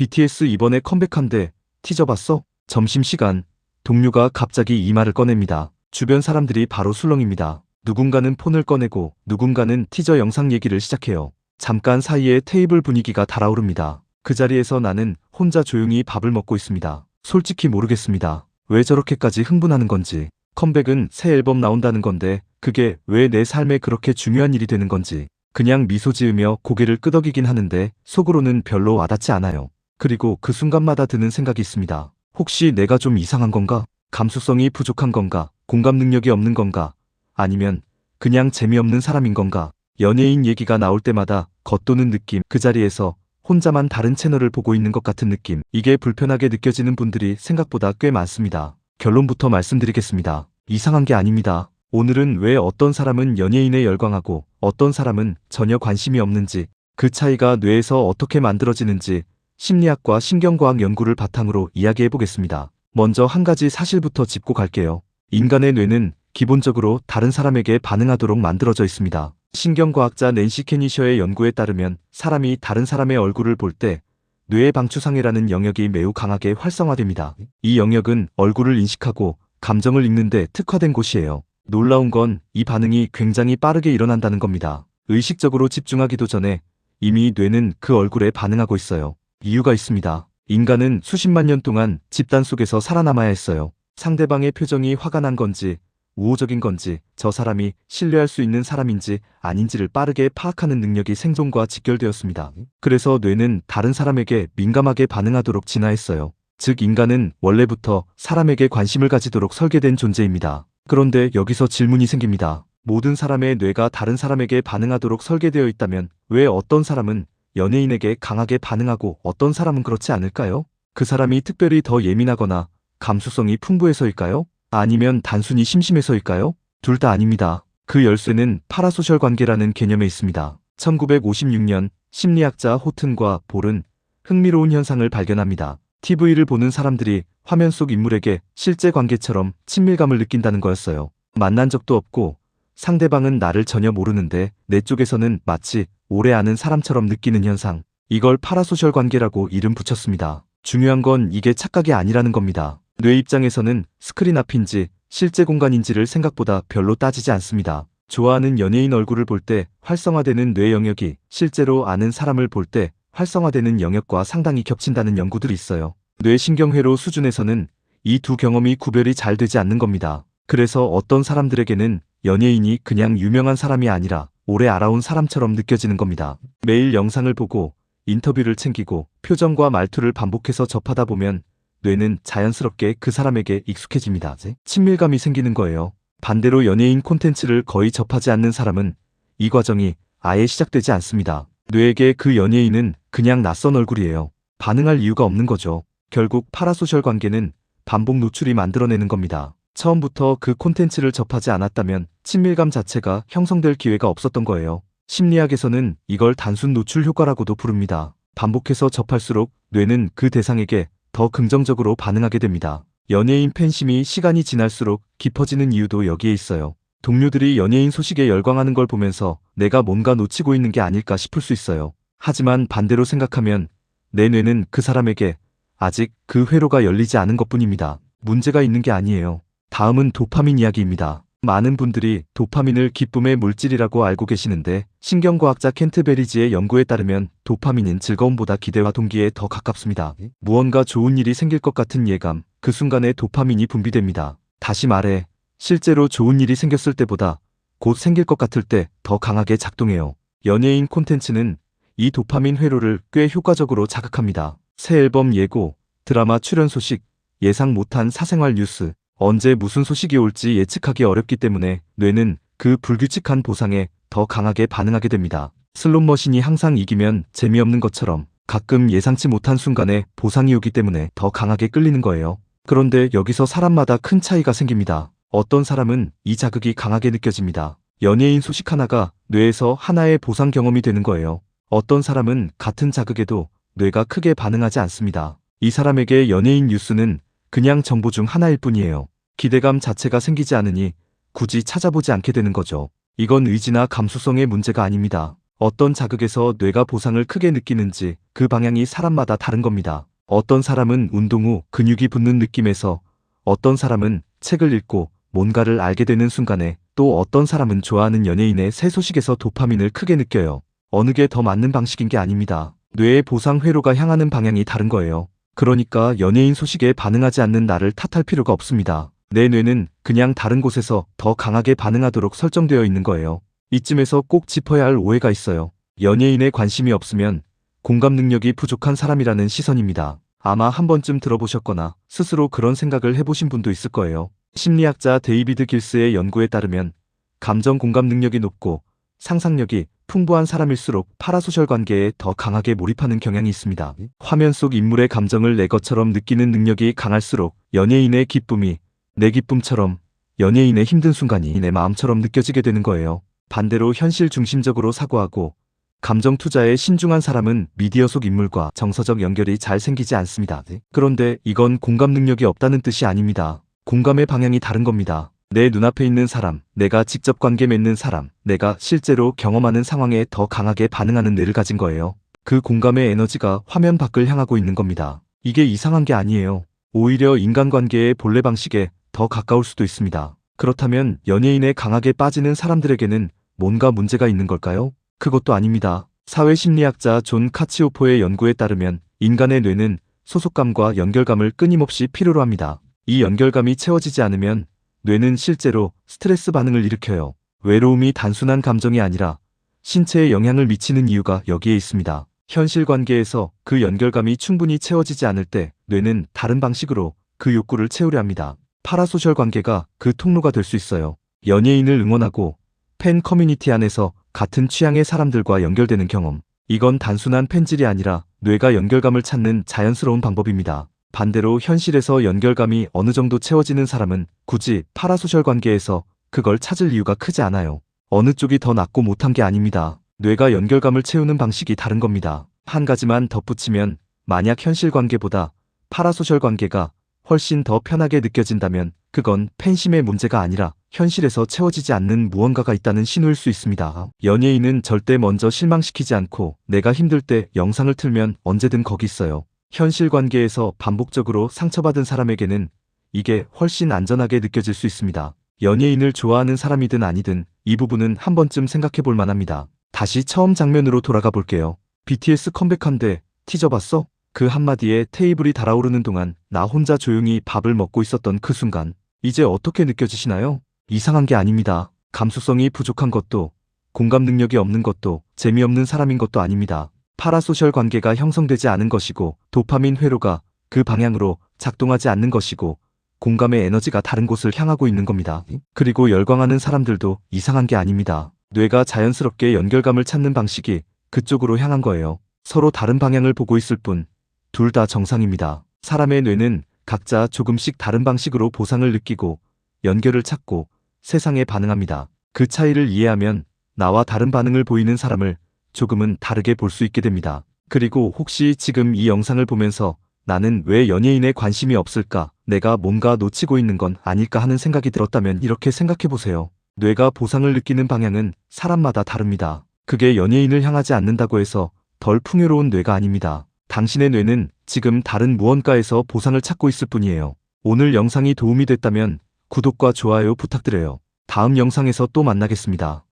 BTS 이번에 컴백한대. 티저 봤어? 점심시간, 동료가 갑자기 이 말을 꺼냅니다. 주변 사람들이 바로 술렁입니다. 누군가는 폰을 꺼내고 누군가는 티저 영상 얘기를 시작해요. 잠깐 사이에 테이블 분위기가 달아오릅니다. 그 자리에서 나는 혼자 조용히 밥을 먹고 있습니다. 솔직히 모르겠습니다. 왜 저렇게까지 흥분하는 건지. 컴백은 새 앨범 나온다는 건데 그게 왜 내 삶에 그렇게 중요한 일이 되는 건지. 그냥 미소 지으며 고개를 끄덕이긴 하는데 속으로는 별로 와닿지 않아요. 그리고 그 순간마다 드는 생각이 있습니다. 혹시 내가 좀 이상한 건가? 감수성이 부족한 건가? 공감 능력이 없는 건가? 아니면 그냥 재미없는 사람인 건가? 연예인 얘기가 나올 때마다 겉도는 느낌, 그 자리에서 혼자만 다른 채널을 보고 있는 것 같은 느낌. 이게 불편하게 느껴지는 분들이 생각보다 꽤 많습니다. 결론부터 말씀드리겠습니다. 이상한 게 아닙니다. 오늘은 왜 어떤 사람은 연예인에 열광하고 어떤 사람은 전혀 관심이 없는지, 그 차이가 뇌에서 어떻게 만들어지는지 심리학과 신경과학 연구를 바탕으로 이야기해 보겠습니다. 먼저 한 가지 사실부터 짚고 갈게요. 인간의 뇌는 기본적으로 다른 사람에게 반응하도록 만들어져 있습니다. 신경과학자 낸시 캐니셔의 연구에 따르면 사람이 다른 사람의 얼굴을 볼 때 뇌의 방추상회라는 영역이 매우 강하게 활성화됩니다. 이 영역은 얼굴을 인식하고 감정을 읽는 데 특화된 곳이에요. 놀라운 건 이 반응이 굉장히 빠르게 일어난다는 겁니다. 의식적으로 집중하기도 전에 이미 뇌는 그 얼굴에 반응하고 있어요. 이유가 있습니다. 인간은 수십만 년 동안 집단 속에서 살아남아야 했어요. 상대방의 표정이 화가 난 건지 우호적인 건지, 저 사람이 신뢰할 수 있는 사람인지 아닌지를 빠르게 파악하는 능력이 생존과 직결되었습니다. 그래서 뇌는 다른 사람에게 민감하게 반응하도록 진화했어요. 즉 인간은 원래부터 사람에게 관심을 가지도록 설계된 존재입니다. 그런데 여기서 질문이 생깁니다. 모든 사람의 뇌가 다른 사람에게 반응하도록 설계되어 있다면 왜 어떤 사람은 연예인에게 강하게 반응하고 어떤 사람은 그렇지 않을까요? 그 사람이 특별히 더 예민하거나 감수성이 풍부해서일까요? 아니면 단순히 심심해서일까요? 둘 다 아닙니다. 그 열쇠는 파라소셜 관계라는 개념에 있습니다. 1956년 심리학자 호튼과 볼은 흥미로운 현상을 발견합니다. TV를 보는 사람들이 화면 속 인물에게 실제 관계처럼 친밀감을 느낀다는 거였어요. 만난 적도 없고 상대방은 나를 전혀 모르는데 내 쪽에서는 마치 오래 아는 사람처럼 느끼는 현상. 이걸 파라소셜 관계라고 이름 붙였습니다. 중요한 건 이게 착각이 아니라는 겁니다. 뇌 입장에서는 스크린 앞인지 실제 공간인지를 생각보다 별로 따지지 않습니다. 좋아하는 연예인 얼굴을 볼 때 활성화되는 뇌 영역이 실제로 아는 사람을 볼 때 활성화되는 영역과 상당히 겹친다는 연구들이 있어요. 뇌신경회로 수준에서는 이 두 경험이 구별이 잘 되지 않는 겁니다. 그래서 어떤 사람들에게는 연예인이 그냥 유명한 사람이 아니라 오래 알아온 사람처럼 느껴지는 겁니다. 매일 영상을 보고 인터뷰를 챙기고 표정과 말투를 반복해서 접하다 보면 뇌는 자연스럽게 그 사람에게 익숙해집니다. 친밀감이 생기는 거예요. 반대로 연예인 콘텐츠를 거의 접하지 않는 사람은 이 과정이 아예 시작되지 않습니다. 뇌에게 그 연예인은 그냥 낯선 얼굴이에요. 반응할 이유가 없는 거죠. 결국 파라소셜 관계는 반복 노출이 만들어내는 겁니다. 처음부터 그 콘텐츠를 접하지 않았다면 친밀감 자체가 형성될 기회가 없었던 거예요. 심리학에서는 이걸 단순 노출 효과라고도 부릅니다. 반복해서 접할수록 뇌는 그 대상에게 더 긍정적으로 반응하게 됩니다. 연예인 팬심이 시간이 지날수록 깊어지는 이유도 여기에 있어요. 동료들이 연예인 소식에 열광하는 걸 보면서 내가 뭔가 놓치고 있는 게 아닐까 싶을 수 있어요. 하지만 반대로 생각하면 내 뇌는 그 사람에게 아직 그 회로가 열리지 않은 것뿐입니다. 문제가 있는 게 아니에요. 다음은 도파민 이야기입니다. 많은 분들이 도파민을 기쁨의 물질이라고 알고 계시는데 신경과학자 켄트 베리지의 연구에 따르면 도파민은 즐거움보다 기대와 동기에 더 가깝습니다. 무언가 좋은 일이 생길 것 같은 예감, 그 순간에 도파민이 분비됩니다. 다시 말해 실제로 좋은 일이 생겼을 때보다 곧 생길 것 같을 때 더 강하게 작동해요. 연예인 콘텐츠는 이 도파민 회로를 꽤 효과적으로 자극합니다. 새 앨범 예고, 드라마 출연 소식, 예상 못한 사생활 뉴스, 언제 무슨 소식이 올지 예측하기 어렵기 때문에 뇌는 그 불규칙한 보상에 더 강하게 반응하게 됩니다. 슬롯머신이 항상 이기면 재미없는 것처럼 가끔 예상치 못한 순간에 보상이 오기 때문에 더 강하게 끌리는 거예요. 그런데 여기서 사람마다 큰 차이가 생깁니다. 어떤 사람은 이 자극이 강하게 느껴집니다. 연예인 소식 하나가 뇌에서 하나의 보상 경험이 되는 거예요. 어떤 사람은 같은 자극에도 뇌가 크게 반응하지 않습니다. 이 사람에게 연예인 뉴스는 그냥 정보 중 하나일 뿐이에요. 기대감 자체가 생기지 않으니 굳이 찾아보지 않게 되는 거죠. 이건 의지나 감수성의 문제가 아닙니다. 어떤 자극에서 뇌가 보상을 크게 느끼는지 그 방향이 사람마다 다른 겁니다. 어떤 사람은 운동 후 근육이 붙는 느낌에서, 어떤 사람은 책을 읽고 뭔가를 알게 되는 순간에, 또 어떤 사람은 좋아하는 연예인의 새 소식에서 도파민을 크게 느껴요. 어느 게 더 맞는 방식인 게 아닙니다. 뇌의 보상 회로가 향하는 방향이 다른 거예요. 그러니까 연예인 소식에 반응하지 않는 나를 탓할 필요가 없습니다. 내 뇌는 그냥 다른 곳에서 더 강하게 반응하도록 설정되어 있는 거예요. 이쯤에서 꼭 짚어야 할 오해가 있어요. 연예인에 관심이 없으면 공감 능력이 부족한 사람이라는 시선입니다. 아마 한 번쯤 들어보셨거나 스스로 그런 생각을 해보신 분도 있을 거예요. 심리학자 데이비드 길스의 연구에 따르면 감정 공감 능력이 높고 상상력이 풍부한 사람일수록 파라소셜 관계에 더 강하게 몰입하는 경향이 있습니다. 화면 속 인물의 감정을 내 것처럼 느끼는 능력이 강할수록 연예인의 기쁨이 내 기쁨처럼, 연예인의 힘든 순간이 내 마음처럼 느껴지게 되는 거예요. 반대로 현실 중심적으로 사고하고 감정 투자에 신중한 사람은 미디어 속 인물과 정서적 연결이 잘 생기지 않습니다. 그런데 이건 공감 능력이 없다는 뜻이 아닙니다. 공감의 방향이 다른 겁니다. 내 눈앞에 있는 사람, 내가 직접 관계 맺는 사람, 내가 실제로 경험하는 상황에 더 강하게 반응하는 뇌를 가진 거예요. 그 공감의 에너지가 화면 밖을 향하고 있는 겁니다. 이게 이상한 게 아니에요. 오히려 인간관계의 본래 방식에 더 가까울 수도 있습니다. 그렇다면 연예인에 강하게 빠지는 사람들에게는 뭔가 문제가 있는 걸까요? 그것도 아닙니다. 사회심리학자 존 카치오포의 연구에 따르면 인간의 뇌는 소속감과 연결감을 끊임없이 필요로 합니다. 이 연결감이 채워지지 않으면 뇌는 실제로 스트레스 반응을 일으켜요. 외로움이 단순한 감정이 아니라 신체에 영향을 미치는 이유가 여기에 있습니다. 현실 관계에서 그 연결감이 충분히 채워지지 않을 때 뇌는 다른 방식으로 그 욕구를 채우려 합니다. 파라소셜 관계가 그 통로가 될 수 있어요. 연예인을 응원하고 팬 커뮤니티 안에서 같은 취향의 사람들과 연결되는 경험. 이건 단순한 팬질이 아니라 뇌가 연결감을 찾는 자연스러운 방법입니다. 반대로 현실에서 연결감이 어느 정도 채워지는 사람은 굳이 파라소셜 관계에서 그걸 찾을 이유가 크지 않아요. 어느 쪽이 더 낫고 못한 게 아닙니다. 뇌가 연결감을 채우는 방식이 다른 겁니다. 한 가지만 덧붙이면, 만약 현실 관계보다 파라소셜 관계가 훨씬 더 편하게 느껴진다면 그건 팬심의 문제가 아니라 현실에서 채워지지 않는 무언가가 있다는 신호일 수 있습니다. 연예인은 절대 먼저 실망시키지 않고 내가 힘들 때 영상을 틀면 언제든 거기 있어요. 현실 관계에서 반복적으로 상처받은 사람에게는 이게 훨씬 안전하게 느껴질 수 있습니다. 연예인을 좋아하는 사람이든 아니든 이 부분은 한 번쯤 생각해 볼 만합니다. 다시 처음 장면으로 돌아가 볼게요. BTS 컴백한대 티저 봤어? 그 한마디에 테이블이 달아오르는 동안 나 혼자 조용히 밥을 먹고 있었던 그 순간, 이제 어떻게 느껴지시나요? 이상한 게 아닙니다. 감수성이 부족한 것도, 공감 능력이 없는 것도, 재미없는 사람인 것도 아닙니다. 파라소셜 관계가 형성되지 않은 것이고, 도파민 회로가 그 방향으로 작동하지 않는 것이고, 공감의 에너지가 다른 곳을 향하고 있는 겁니다. 그리고 열광하는 사람들도 이상한 게 아닙니다. 뇌가 자연스럽게 연결감을 찾는 방식이 그쪽으로 향한 거예요. 서로 다른 방향을 보고 있을 뿐, 둘 다 정상입니다. 사람의 뇌는 각자 조금씩 다른 방식으로 보상을 느끼고 연결을 찾고 세상에 반응합니다. 그 차이를 이해하면 나와 다른 반응을 보이는 사람을 조금은 다르게 볼 수 있게 됩니다. 그리고 혹시 지금 이 영상을 보면서 나는 왜 연예인에 관심이 없을까? 내가 뭔가 놓치고 있는 건 아닐까 하는 생각이 들었다면 이렇게 생각해 보세요. 뇌가 보상을 느끼는 방향은 사람마다 다릅니다. 그게 연예인을 향하지 않는다고 해서 덜 풍요로운 뇌가 아닙니다. 당신의 뇌는 지금 다른 무언가에서 보상을 찾고 있을 뿐이에요. 오늘 영상이 도움이 됐다면 구독과 좋아요 부탁드려요. 다음 영상에서 또 만나겠습니다.